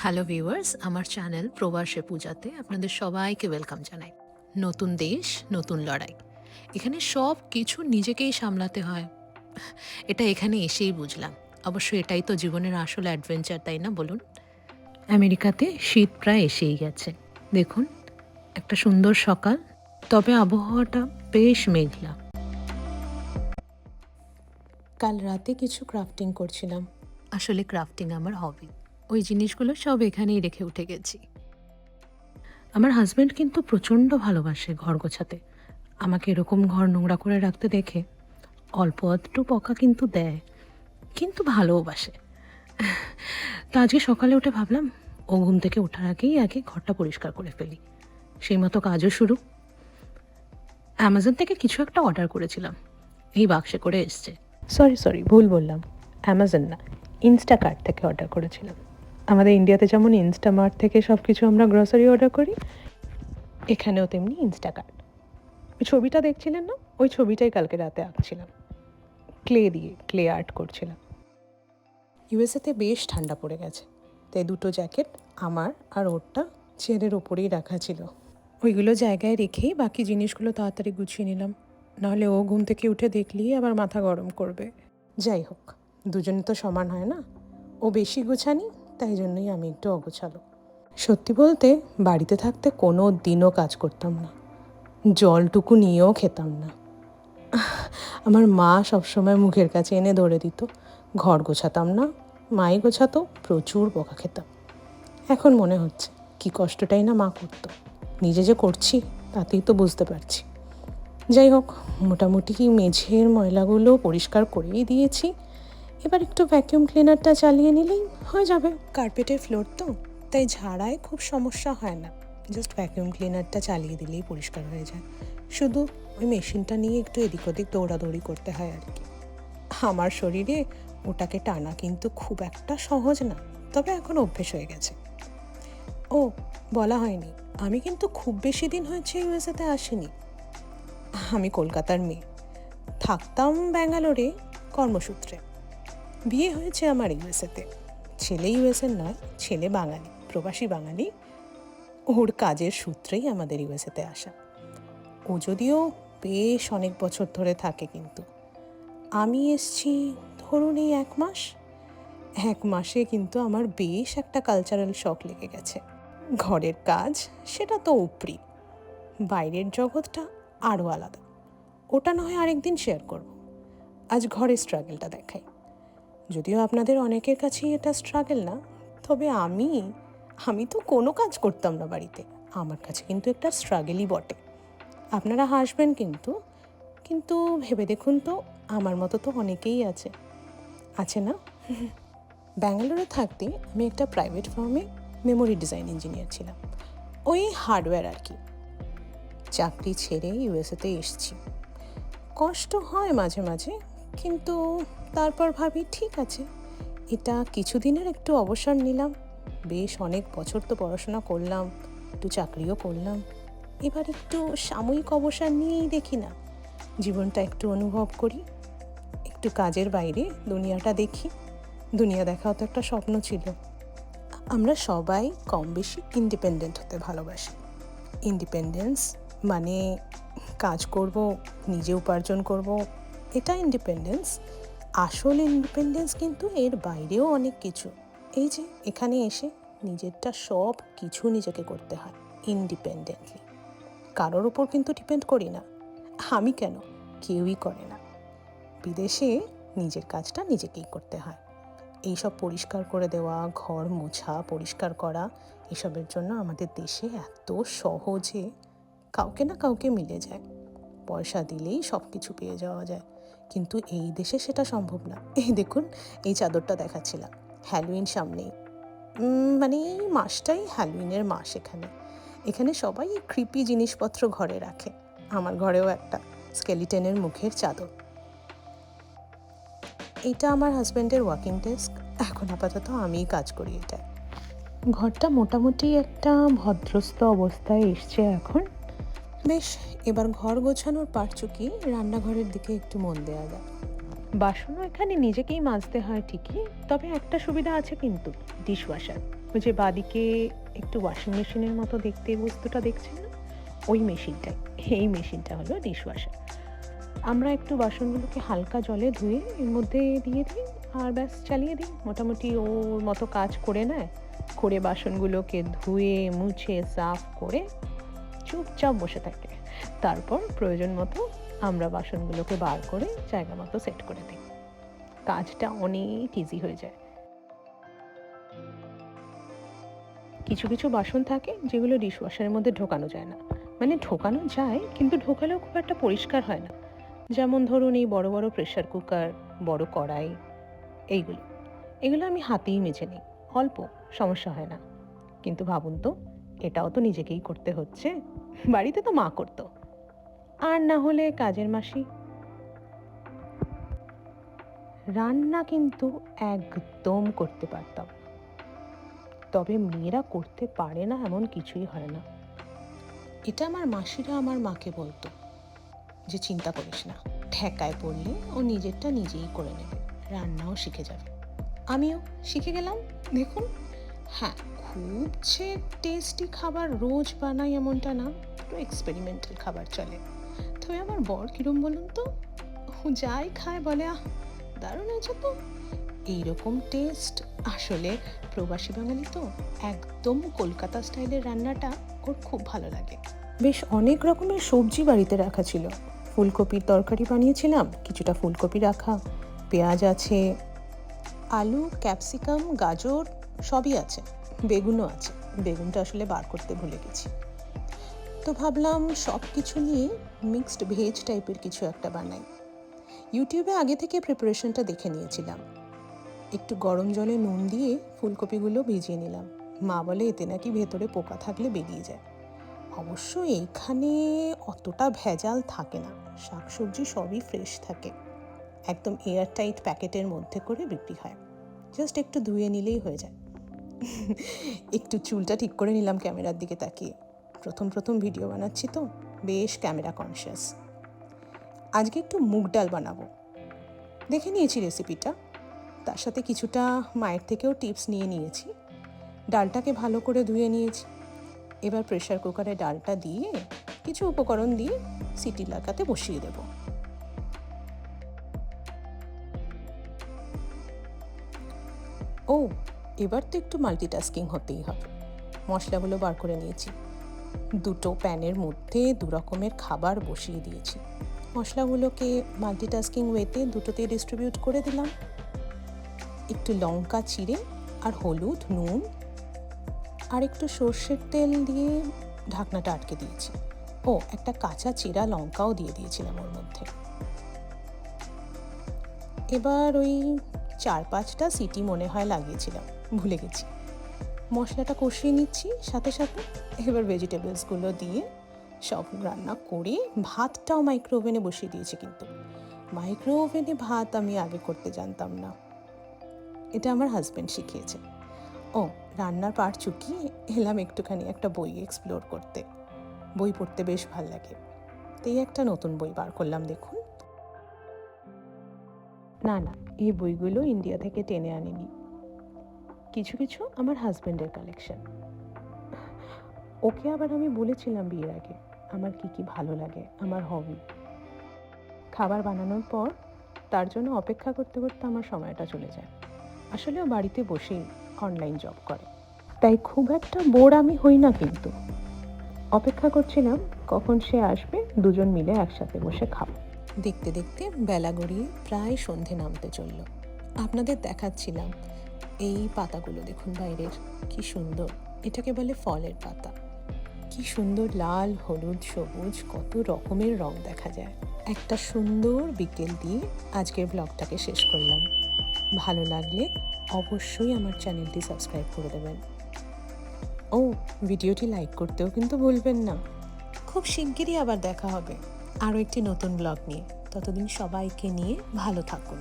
Hello viewers, আমার channel প্রবাসে পূজাতে আপনাদের সবাইকে ওয়েলকাম জানাই। নতুন দেশ, নতুন লড়াই। এখানে সব কিছু নিজেকেই সামলাতে হয়। এটা এখানে এসেই বুঝলাম। অবশ্য এটাই তো জীবনের আসল অ্যাডভেঞ্চার, তাই না বলুন? আমেরিকাতে শীত প্রায় এসেই গেছে। দেখুন, একটা সুন্দর সকাল, তবে আবহাওয়াটা বেশ মেঘলা। কাল রাতে কিছু ক্রাফটিং করছিলাম। আসলে ক্রাফটিং আমার হবি। ওই জিনিসগুলো সব এখানেই রেখে উঠে গেছি। আমার হাজব্যান্ড কিন্তু প্রচণ্ড ভালোবাসে ঘর গোছাতে। আমাকে এরকম ঘর নোংরা করে রাখতে দেখে অল্প আধটু বকা কিন্তু দেয়, কিন্তু ভালোবাসে। তো আজকে সকালে উঠে ভাবলাম ও ঘুম থেকে ওঠার আগেই আগে ঘরটা পরিষ্কার করে ফেলি। সেই মতো কাজও শুরু। অ্যামাজন থেকে কিছু একটা অর্ডার করেছিলাম, এই বাক্সে করে এসছে। সরি ভুল বললাম, অ্যামাজন না, ইনস্টাকার্ট থেকে অর্ডার করেছিলাম। আমাদের ইন্ডিয়াতে যেমন ইনস্টামার্ট থেকে সব কিছু আমরা গ্রসারি অর্ডার করি, এখানেও তেমনি ইনস্টাকার্ট। ওই ছবিটা দেখছিলেন না, ওই ছবিটাই কালকে রাতে আঁকছিলাম, ক্লে আর্ট করছিলাম। ইউএসএতে বেশ ঠান্ডা পড়ে গেছে, তাই দুটো জ্যাকেট আমার আর ওরটা চেয়ারের ওপরেই রাখা ছিল। ওইগুলো জায়গায় রেখেই বাকি জিনিসগুলো তাড়াতাড়ি গুছিয়ে নিলাম, নাহলে ও ঘুম থেকে উঠে দেখলেই আবার মাথা গরম করবে। যাই হোক, দুজনে তো সমান হয় না, ও বেশি গোছানি, তাই জন্যই আমি একটু অগোছালো। সত্যি বলতে বাড়িতে থাকতে কোনো দিনও কাজ করতাম না, জলটুকু নিয়েও খেতাম না। আমার মা সবসময় মুখের কাছে এনে ধরে দিত, ঘর গোছাতাম না, মাই গোছাতো, প্রচুর বকা খেতাম। এখন মনে হচ্ছে কি কষ্টটাই না মা করতো, নিজে যে করছি তাতেই তো বুঝতে পারছি। যাই হোক, মোটামুটি মেঝের ময়লাগুলো পরিষ্কার করেই দিয়েছি। এবার একটু ভ্যাকিউম ক্লিনারটা চালিয়ে নিলেই হয়ে যাবে। কার্পেটের ফ্লোর তো, তাই ঝাড়ায় খুব সমস্যা হয় না। জাস্ট ভ্যাকিউম ক্লিনারটা চালিয়ে দিলেই পরিষ্কার হয়ে যায়। শুধু ওই মেশিনটা নিয়ে একটু এদিক ওদিক দৌড়াদৌড়ি করতে হয় আর কি। আমার শরীরে ওটাকে টানা কিন্তু খুব একটা সহজ না, তবে এখন অভ্যেস হয়ে গেছে। ও, বলা হয়নি, আমি কিন্তু খুব বেশি দিন হয়েছে ইউএসএতে আসিনি। আমি কলকাতার মেয়ে, থাকতাম ব্যাঙ্গালোরে কর্মসূত্রে। বিয়ে হয়েছে আমার ইউএসএতে। ছেলে ইউএসএর নয়, ছেলে বাঙালি, প্রবাসী বাঙালি। ওর কাজের সূত্রেই আমাদের ইউএসএতে আসা। ও যদিও বেশ অনেক বছর ধরে থাকে, কিন্তু আমি এসছি ধরুন এই 1 মাস। 1 মাসে কিন্তু আমার বেশ একটা কালচারাল শক লেগে গেছে। ঘরের কাজ সেটা তো উপরি, বাইরের জগৎটা আরও আলাদা। ওটা না হয় আরেকদিন শেয়ার করব। আজ ঘরের স্ট্রাগলটা দেখাই। যদিও আপনাদের অনেকের কাছেই এটা স্ট্রাগল না, তবে আমি তো কোনো কাজ করতাম না বাড়িতে, আমার কাছে কিন্তু একটা স্ট্রাগলই বটে। আপনারা হাসবেন কিন্তু কিন্তু ভেবে দেখুন তো, আমার মতো তো অনেকেই আছে না? ব্যাঙ্গালোরে থাকতে আমি একটা প্রাইভেট ফার্মে মেমোরি ডিজাইন ইঞ্জিনিয়ার ছিলাম, ওই হার্ডওয়্যার আর কি। চাকরি ছেড়ে ইউএসএতে এসছি। কষ্ট হয় মাঝে মাঝে, কিন্তু তারপর ভাবি ঠিক আছে, এটা কিছুদিনের একটু অবসর নিলাম। বেশ অনেক বছর তো পড়াশোনা করলাম, একটু চাকরিও করলাম, এবার একটু সাময়িক অবসর নিয়েই দেখি না, জীবনটা একটু অনুভব করি, একটু কাজের বাইরে দুনিয়াটা দেখি। দুনিয়া দেখাও তো একটা স্বপ্ন ছিল। আমরা সবাই কম বেশি ইন্ডিপেন্ডেন্ট হতে ভালোবাসি। ইন্ডিপেন্ডেন্স মানে কাজ করব, নিজে উপার্জন করব, এটা ইন্ডিপেন্ডেন্স। আসল ইন্ডিপেন্ডেন্স কিন্তু এর বাইরেও অনেক কিছু। এই যে এখানে এসে নিজেরটা সব কিছু নিজেকে করতে হয় ইন্ডিপেন্ডেন্টলি। কারোর ওপর কিন্তু ডিপেন্ড করি না। আমি কেন, কেউই করে না। বিদেশে নিজের কাজটা নিজেকেই করতে হয়। এইসব পরিষ্কার করে দেওয়া, ঘর মোছা, পরিষ্কার করা, এসবের জন্য আমাদের দেশে এত সহজে কাউকে না কাউকে মিলে যায়। পয়সা দিলেই সব কিছু পেয়ে যাওয়া যায়, কিন্তু এই দেশে সেটা সম্ভব না। এই দেখুন, এই চাদরটা দেখাচ্ছিলাম, হ্যালোইন সামনেই, মানে এই মাসটাই হ্যালোইনের মাস। এখানে সবাই ক্রিপি জিনিসপত্র ঘরে রাখে। আমার ঘরেও একটা স্কেলিটনের মুখের চাদর। এটা আমার হাজব্যান্ডের ওয়ার্কিং ডেস্ক, এখন আপাতত আমিই কাজ করি এটা। ঘরটা মোটামুটি একটা ভদ্রস্থ অবস্থায় এসছে এখন। বেশ, এবার ঘর গোছানোর পাট চুকিয়ে রান্নাঘরের দিকে একটু মন দেওয়া যায়। বাসনও এখানে নিজেকেই মাজতে হয় ঠিকই, তবে একটা সুবিধা আছে কিন্তু, ডিশওয়াশার। ওই যে বাদিকে একটু ওয়াশিং মেশিনের মতো দেখতে বস্তুটা দেখছেন না, ওই মেশিনটাই। এই মেশিনটা হলো ডিশওয়াশার। আমরা একটু বাসনগুলোকে হালকা জলে ধুয়ে এর মধ্যে দিয়ে দিই আর ব্যাস চালিয়ে দিই। মোটামুটি ওর মতো কাজ করে নেয়, করে বাসনগুলোকে ধুয়ে মুছে সাফ করে চুপচাপ বসে থাকে। তারপর প্রয়োজন মতো আমরা বাসনগুলোকে বার করে জায়গা মতো সেট করে দিই। কাজটা অনেক ইজি হয়ে যায়। কিছু কিছু বাসন থাকে যেগুলো ডিশওয়াশারের মধ্যে ঢোকানো যায় না, মানে ঢোকানো যায় কিন্তু ঢোকালেও খুব একটা পরিষ্কার হয় না। যেমন ধরুন এই বড় বড় প্রেশার কুকার, বড় কড়াই, এগুলো আমি হাতেই মেজে নিই, অল্প, সমস্যা হয় না। কিন্তু ভাবুন তো, এটাও তো নিজেকেই করতে হচ্ছে। বাড়িতে তো মা করতো, আর না হলে কাজের মাসি। রান্না কিন্তু একদম করতে পারতাম, তবে মেয়েরা করতে পারে না এমন কিছুই হয় না। এটা আমার মাসিরা আমার মাকে বলতো যে চিন্তা করিস না, ঠেকায় পড়লে ও নিজেরটা নিজেই করে নেবে, রান্নাও শিখে যাবে। আমিও শিখে গেলাম। দেখুন, হ্যাঁ, খুব যে টেস্টি খাবার রোজ বানাই এমনটা না, একটু এক্সপেরিমেন্টাল খাবার চলে। তবে আমার বর কিরম বলুন তো, ও যাই খায় বলে আহ দারুণ হয়েছে তো। এইরকম টেস্ট আসলে প্রবাসী বাঙালি তো, একদম কলকাতা স্টাইলের রান্নাটা ওর খুব ভালো লাগে। বেশ অনেক রকমের সবজি বাড়িতে রাখা ছিল। ফুলকপির তরকারি বানিয়েছিলাম, কিছুটা ফুলকপি রাখা, পেঁয়াজ আছে, আলু, ক্যাপসিকাম, গাজর সবই আছে, বেগুনও আছে। বেগুনটা আসলে বার করতে ভুলে গেছি। তো ভাবলাম সব কিছু নিয়ে মিক্সড ভেজ টাইপের কিছু একটা বানাই। ইউটিউবে আগে থেকে প্রিপারেশনটা দেখে নিয়েছিলাম। একটু গরম জলে নুন দিয়ে ফুলকপিগুলো ভিজিয়ে নিলাম। মা বলে এতে নাকি ভেতরে পোকা থাকলে বেরিয়ে যায়। অবশ্য এইখানে অতটা ভেজাল থাকে না, শাকসবজি সবই ফ্রেশ থাকে, একদম এয়ার টাইট প্যাকেটের মধ্যে করে বিক্রি হয়। জাস্ট একটু ধুয়ে নিলেই হয়ে যায়। একটু চুলটা ঠিক করে নিলাম ক্যামেরার দিকে তাকিয়ে। প্রথম ভিডিও বানাচ্ছি তো, বেশ ক্যামেরা কনসিয়াস। আজকে একটু মুগ ডাল বানাবো, দেখে নিয়েছি রেসিপিটা, তার সাথে কিছুটা মায়ের থেকেও টিপস নিয়ে নিয়েছি। ডালটাকে ভালো করে ধুয়ে নিয়েছি। এবার প্রেশার কুকারে ডালটা দিয়ে কিছু উপকরণ দিয়ে সিটি লাগাতে বসিয়ে দেব। ও, এবার তো একটু মাল্টিটাস্কিং হতেই হবে। মশলাগুলো বার করে নিয়েছি। দুটো প্যানের মধ্যে দু রকমের খাবার বসিয়ে দিয়েছি। মশলাগুলোকে মাল্টিটাস্কিং ওয়েতে দুটোতে ডিস্ট্রিবিউট করে দিলাম। একটু লঙ্কা চিড়ে আর হলুদ, নুন আর একটু সর্ষের তেল দিয়ে ঢাকনাটা আটকে দিয়েছি। ও, একটা কাঁচা চিরা লঙ্কাও দিয়ে দিয়েছিলাম ওর মধ্যে। এবার ওই 4-5টা সিটি মনে হয় লাগিয়েছিলাম, ভুলে গেছি। মশলাটা কষিয়ে নিচ্ছি সাথে সাথে। এবার ভেজিটেবলসগুলো দিয়ে সব রান্না করে ভাতটাও মাইক্রো ওভেনে বসিয়ে দিয়েছি। কিন্তু মাইক্রো ওভেনে ভাত আমি আগে করতে জানতাম না, এটা আমার হাজব্যান্ড শিখিয়েছে। ও, রান্নার পার চুকিয়ে এলাম একটুখানি একটা বই এক্সপ্লোর করতে। বই পড়তে বেশ ভাল লাগে, তাই একটা নতুন বই বার করলাম। দেখুন, না, এই বইগুলো ইন্ডিয়া থেকে টেনে আনিনি, কিছু কিছু আমার হাজব্যান্ডের কালেকশন। ওকে আবার আমি বলেছিলাম বিয়ের আগে আমার কি ভালো লাগে, আমার হবি। খাবার বানানোর পর তার জন্য অপেক্ষা করতে করতে আমার সময়টা চলে যায়। আসলে ও বাড়িতে বসেই অনলাইন জব করে, তাই খুব একটা বোর আমি হই না। কিন্তু অপেক্ষা করছিলাম কখন সে আসবে, দুজন মিলে একসাথে বসে খাবো। দেখতে দেখতে বেলা গড়িয়ে প্রায় সন্ধে নামতে চলল। আপনাদের দেখাচ্ছিলাম এই পাতাগুলো, দেখুন বাইরের কি সুন্দর। এটাকে বলে ফলের পাতা। কি সুন্দর লাল, হলুদ, সবুজ, কত রকমের রং দেখা যায়। একটা সুন্দর বিকেল দিয়ে আজকের ব্লগটাকে শেষ করলাম। ভালো লাগলে অবশ্যই আমার চ্যানেলটি সাবস্ক্রাইব করে দেবেন। ও, ভিডিওটি লাইক করতেও কিন্তু ভুলবেন না। খুব শিগগিরই আবার দেখা হবে আরও একটি নতুন ব্লগ নিয়ে। ততদিন সবাইকে নিয়ে ভালো থাকুন।